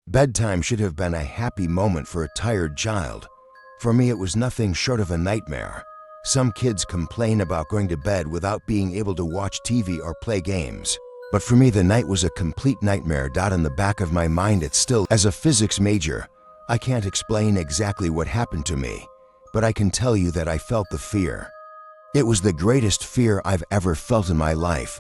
Bedtime should have been a happy moment for a tired child. For me, it was nothing short of a nightmare. Some kids complain about going to bed without being able to watch TV or play games. But for me, the night was a complete nightmare. In the back of my mind, it's still, as a physics major, I can't explain exactly what happened to me, but I can tell you that I felt the fear. It was the greatest fear I've ever felt in my life.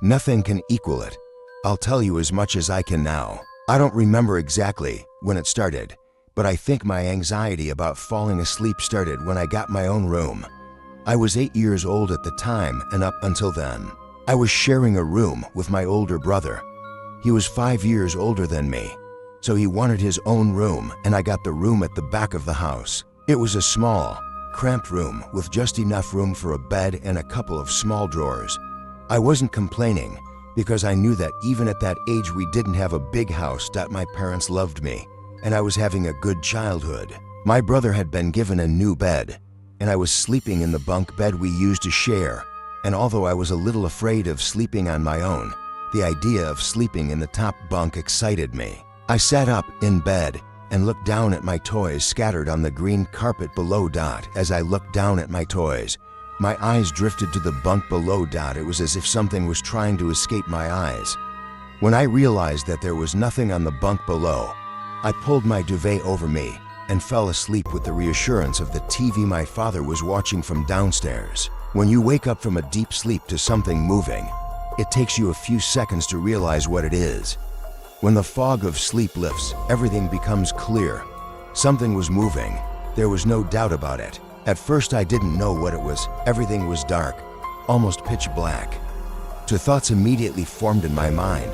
Nothing can equal it. I'll tell you as much as I can now. I don't remember exactly when it started, but I think my anxiety about falling asleep started when I got my own room. I was 8 years old at the time, and up until then, I was sharing a room with my older brother. He was 5 years older than me, so he wanted his own room, and I got the room at the back of the house. It was a small, cramped room with just enough room for a bed and a couple of small drawers. I wasn't complaining, because I knew that even at that age we didn't have a big house. My parents loved me, and I was having a good childhood. My brother had been given a new bed, and I was sleeping in the bunk bed we used to share. And although I was a little afraid of sleeping on my own, the idea of sleeping in the top bunk excited me. I sat up in bed and looked down at my toys scattered on the green carpet below. As I looked down at my toys, my eyes drifted to the bunk below. It was as if something was trying to escape my eyes. When I realized that there was nothing on the bunk below, I pulled my duvet over me and fell asleep with the reassurance of the TV my father was watching from downstairs. When you wake up from a deep sleep to something moving, it takes you a few seconds to realize what it is. When the fog of sleep lifts, everything becomes clear. Something was moving. There was no doubt about it. At first, I didn't know what it was. Everything was dark, almost pitch black. Two thoughts immediately formed in my mind.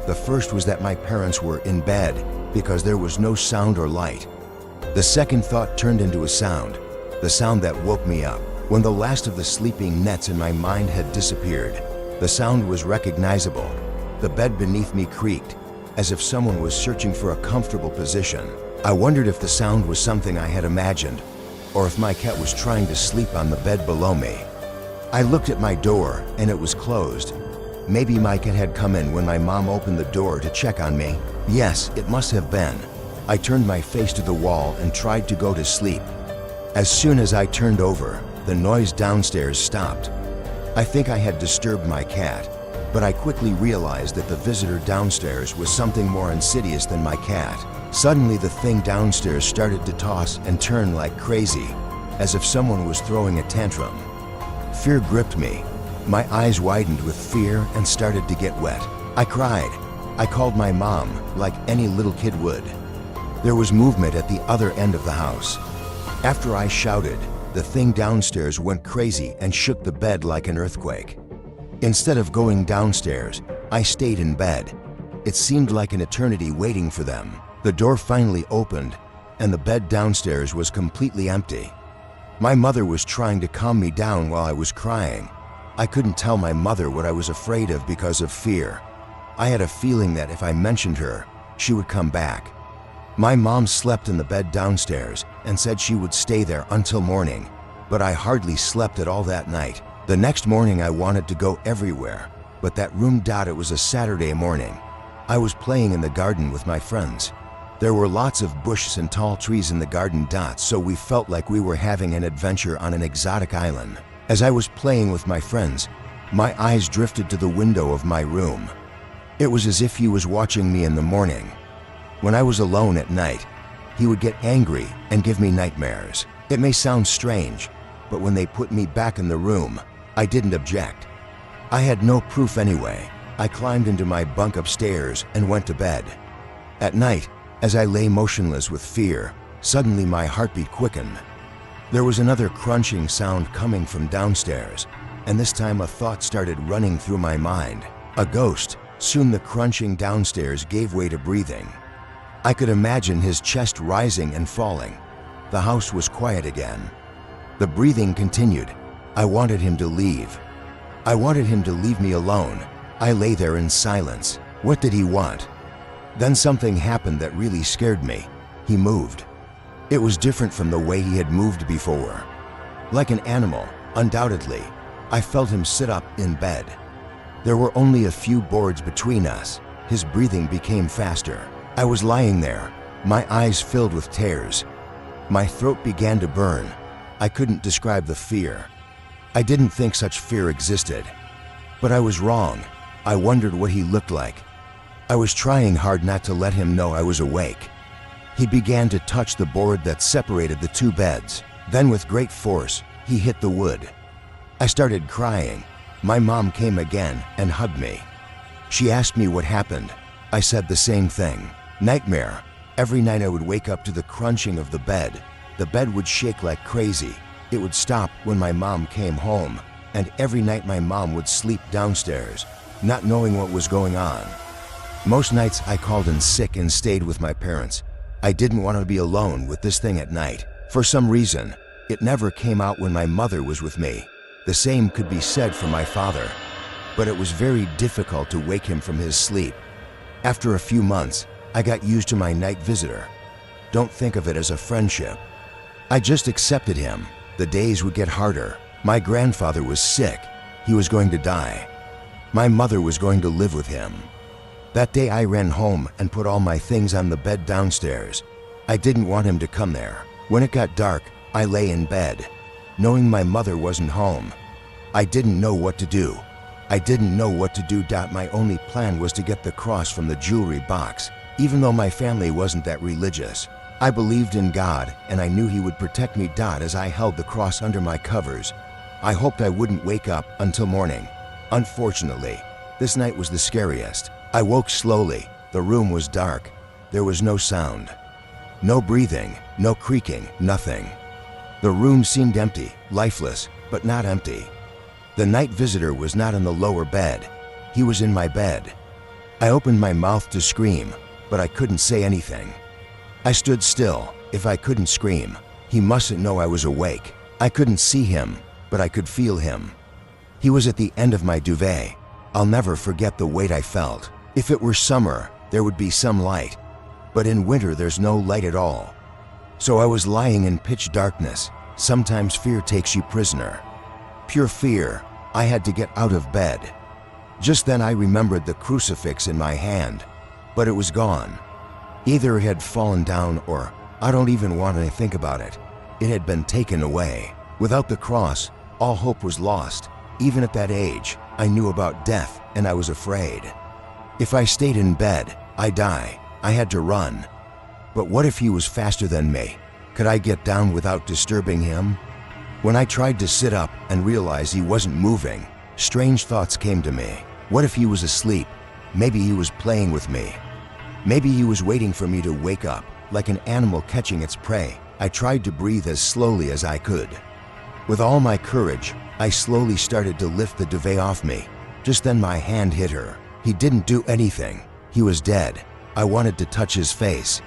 The first was that my parents were in bed because there was no sound or light. The second thought turned into a sound, the sound that woke me up. When the last of the sleeping nets in my mind had disappeared, the sound was recognizable. The bed beneath me creaked, as if someone was searching for a comfortable position. I wondered if the sound was something I had imagined, or if my cat was trying to sleep on the bed below me. I looked at my door, and it was closed. Maybe my cat had come in when my mom opened the door to check on me. Yes, it must have been. I turned my face to the wall and tried to go to sleep. As soon as I turned over, the noise downstairs stopped. I think I had disturbed my cat, but I quickly realized that the visitor downstairs was something more insidious than my cat. Suddenly, the thing downstairs started to toss and turn like crazy, as if someone was throwing a tantrum. Fear gripped me. My eyes widened with fear and started to get wet. I cried. I called my mom, like any little kid would. There was movement at the other end of the house. After I shouted, the thing downstairs went crazy and shook the bed like an earthquake. Instead of going downstairs, I stayed in bed. It seemed like an eternity waiting for them. The door finally opened, and the bed downstairs was completely empty. My mother was trying to calm me down while I was crying. I couldn't tell my mother what I was afraid of because of fear. I had a feeling that if I mentioned her, she would come back. My mom slept in the bed downstairs and said she would stay there until morning, but I hardly slept at all that night. The next morning I wanted to go everywhere, but that room. It was a Saturday morning. I was playing in the garden with my friends. There were lots of bushes and tall trees in the garden. So we felt like we were having an adventure on an exotic island. As I was playing with my friends, my eyes drifted to the window of my room. It was as if he was watching me in the morning. When I was alone at night, he would get angry and give me nightmares. It may sound strange, but when they put me back in the room, I didn't object. I had no proof anyway. I climbed into my bunk upstairs and went to bed. At night, as I lay motionless with fear, suddenly my heartbeat quickened. There was another crunching sound coming from downstairs, and this time a thought started running through my mind. A ghost. Soon the crunching downstairs gave way to breathing. I could imagine his chest rising and falling. The house was quiet again. The breathing continued. I wanted him to leave. I wanted him to leave me alone. I lay there in silence. What did he want? Then something happened that really scared me. He moved. It was different from the way he had moved before. Like an animal, undoubtedly. I felt him sit up in bed. There were only a few boards between us. His breathing became faster. I was lying there, my eyes filled with tears. My throat began to burn. I couldn't describe the fear. I didn't think such fear existed. But I was wrong. I wondered what he looked like. I was trying hard not to let him know I was awake. He began to touch the board that separated the two beds. Then with great force, he hit the wood. I started crying. My mom came again and hugged me. She asked me what happened. I said the same thing. Nightmare. Every night I would wake up to the crunching of the bed. The bed would shake like crazy. It would stop when my mom came home, and every night my mom would sleep downstairs, not knowing what was going on. Most nights I called in sick and stayed with my parents. I didn't want to be alone with this thing at night. For some reason, it never came out when my mother was with me. The same could be said for my father. But it was very difficult to wake him from his sleep. After a few months, I got used to my night visitor. Don't think of it as a friendship. I just accepted him. The days would get harder. My grandfather was sick. He was going to die. My mother was going to live with him. That day I ran home and put all my things on the bed downstairs. I didn't want him to come there. When it got dark, I lay in bed, knowing my mother wasn't home. I didn't know what to do. I didn't know what to do. My only plan was to get the cross from the jewelry box. Even though my family wasn't that religious, I believed in God and I knew He would protect me. As I held the cross under my covers, I hoped I wouldn't wake up until morning. Unfortunately, this night was the scariest. I woke slowly. The room was dark. There was no sound. No breathing, no creaking, nothing. The room seemed empty, lifeless, but not empty. The night visitor was not in the lower bed. He was in my bed. I opened my mouth to scream, but I couldn't say anything. I stood still. If I couldn't scream, he mustn't know I was awake. I couldn't see him, but I could feel him. He was at the end of my duvet. I'll never forget the weight I felt. If it were summer, there would be some light, but in winter there's no light at all. So I was lying in pitch darkness. Sometimes fear takes you prisoner. Pure fear. I had to get out of bed. Just then I remembered the crucifix in my hand, but it was gone. Either it had fallen down or, I don't even want to think about it, it had been taken away. Without the cross, all hope was lost. Even at that age, I knew about death and I was afraid. If I stayed in bed, I'd die. I had to run. But what if he was faster than me? Could I get down without disturbing him? When I tried to sit up and realized he wasn't moving, strange thoughts came to me. What if he was asleep? Maybe he was playing with me. Maybe he was waiting for me to wake up, like an animal catching its prey. I tried to breathe as slowly as I could. With all my courage, I slowly started to lift the duvet off me. Just then my hand hit her. He didn't do anything. He was dead. I wanted to touch his face.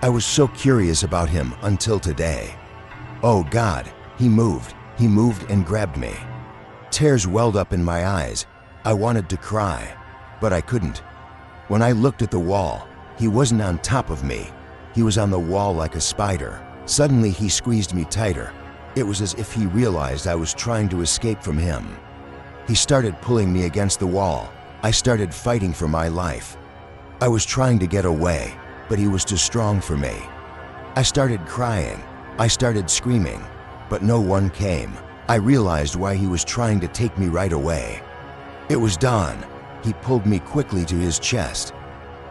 I was so curious about him until today. Oh God, he moved and grabbed me. Tears welled up in my eyes. I wanted to cry, but I couldn't. When I looked at the wall, he wasn't on top of me. He was on the wall like a spider. Suddenly he squeezed me tighter. It was as if he realized I was trying to escape from him. He started pulling me against the wall. I started fighting for my life. I was trying to get away, but he was too strong for me. I started crying. I started screaming, but no one came. I realized why he was trying to take me right away. It was dawn. He pulled me quickly to his chest.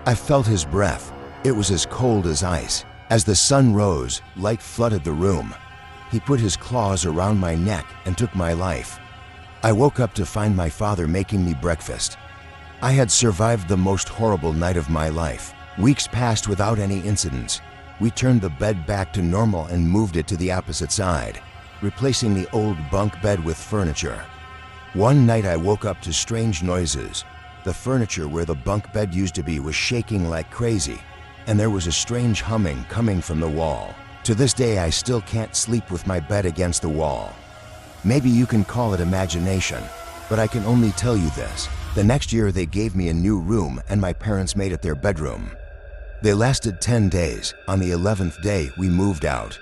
I felt his breath. It was as cold as ice. As the sun rose, light flooded the room. He put his claws around my neck and took my life. I woke up to find my father making me breakfast. I had survived the most horrible night of my life. Weeks passed without any incidents. We turned the bed back to normal and moved it to the opposite side, replacing the old bunk bed with furniture. One night I woke up to strange noises. The furniture where the bunk bed used to be was shaking like crazy, and there was a strange humming coming from the wall. To this day I still can't sleep with my bed against the wall. Maybe you can call it imagination, but I can only tell you this. The next year they gave me a new room and my parents made it their bedroom. They lasted 10 days. On the 11th day we moved out.